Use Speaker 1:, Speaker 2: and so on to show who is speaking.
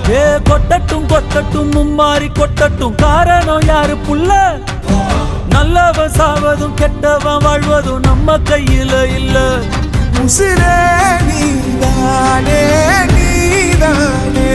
Speaker 1: ஏ கொட்டட்டும் கொட்டட்டும் மும்மாறி கொட்டட்டும், காரணம் யாரு புள்ள? நல்லவன் சாவதும் கெட்டவன் வாழ்வதும் நம்ம கையில இல்ல.
Speaker 2: உசிரே நீதானே நீதானே